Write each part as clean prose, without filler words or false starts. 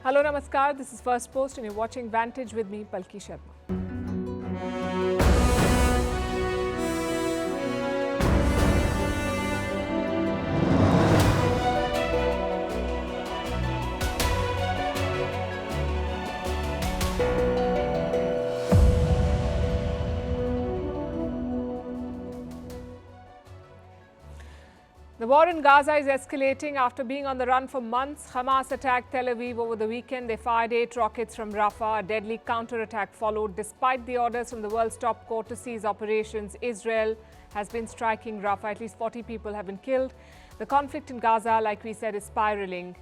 Hello, Namaskar. This is Firstpost and you're watching Vantage with me, Palki Sharma. The war in Gaza is escalating after being on the run for months. Hamas attacked Tel Aviv over the weekend. They fired 8 rockets from Rafah. A deadly counterattack followed. Despite the orders from the world's top court to cease operations, Israel has been striking Rafah. At least 40 people have been killed. The conflict in Gaza, like we said, is spiraling.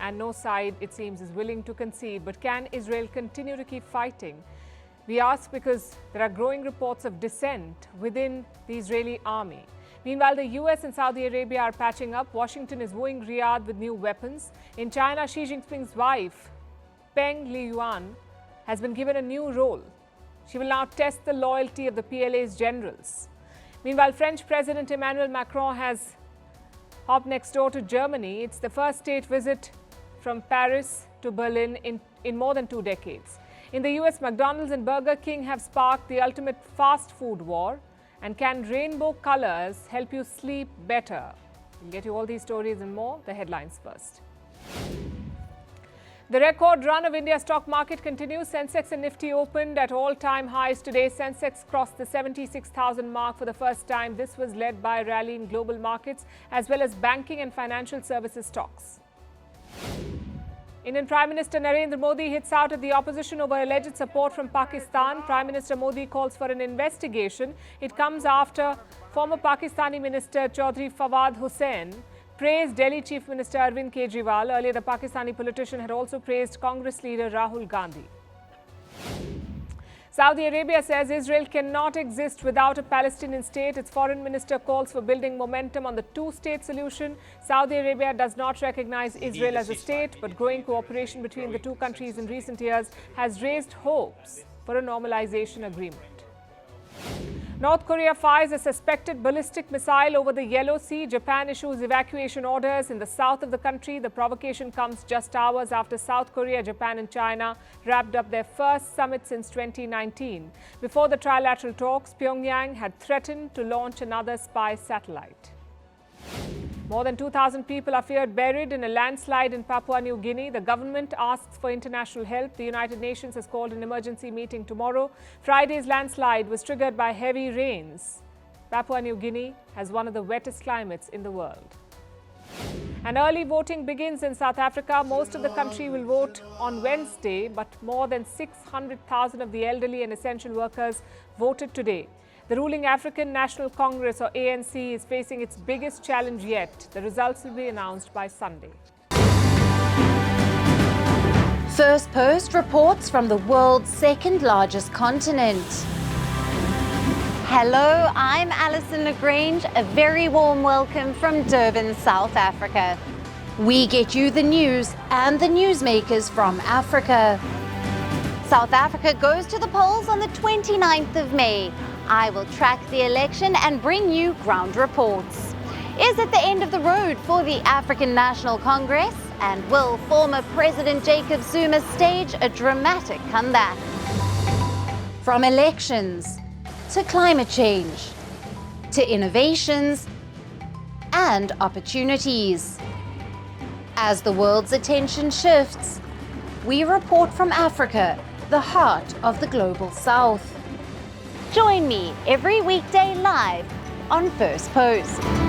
And no side, it seems, is willing to concede. But can Israel continue to keep fighting? We ask because there are growing reports of dissent within the Israeli army. Meanwhile, the US and Saudi Arabia are patching up. Washington is wooing Riyadh with new weapons. In China, Xi Jinping's wife, Peng Liyuan, has been given a new role. She will now test the loyalty of the PLA's generals. Meanwhile, French President Emmanuel Macron has hopped next door to Germany. It's the first state visit from Paris to Berlin in more than 2 decades. In the US, McDonald's and Burger King have sparked the ultimate fast food war. And can rainbow colors help you sleep better? We'll get you all these stories and more. The headlines first. The record run of India's stock market continues. Sensex and Nifty opened at all-time highs today. Sensex crossed the 76,000 mark for the first time. This was led by a rally in global markets as well as banking and financial services stocks. Indian Prime Minister Narendra Modi hits out at the opposition over alleged support from Pakistan. Prime Minister Modi calls for an investigation. It comes after former Pakistani Minister Chaudhry Fawad Hussain praised Delhi Chief Minister Arvind Kejriwal. Earlier, the Pakistani politician had also praised Congress leader Rahul Gandhi. Saudi Arabia says Israel cannot exist without a Palestinian state. Its foreign minister calls for building momentum on the two-state solution. Saudi Arabia does not recognize Israel as a state, but growing cooperation between the two countries in recent years has raised hopes for a normalization agreement. North Korea fires a suspected ballistic missile over the Yellow Sea. Japan issues evacuation orders in the south of the country. The provocation comes just hours after South Korea, Japan and China wrapped up their first summit since 2019. Before the trilateral talks, Pyongyang had threatened to launch another spy satellite. More than 2,000 people are feared buried in a landslide in Papua New Guinea. The government asks for international help. The United Nations has called an emergency meeting tomorrow. Friday's landslide was triggered by heavy rains. Papua New Guinea has one of the wettest climates in the world. And early voting begins in South Africa. Most of the country will vote on Wednesday, but more than 600,000 of the elderly and essential workers voted today. The ruling African National Congress, or ANC, is facing its biggest challenge yet. The results will be announced by Sunday. Firstpost reports from the world's second largest continent. Hello, I'm Alison Lagrange. A very warm welcome from Durban, South Africa. We get you the news and the newsmakers from Africa. South Africa goes to the polls on the 29th of May. I will track the election and bring you ground reports. Is it the end of the road for the African National Congress? And will former President Jacob Zuma stage a dramatic comeback? From elections to climate change to innovations and opportunities. As the world's attention shifts, we report from Africa, the heart of the global south. Join me every weekday live on Firstpost.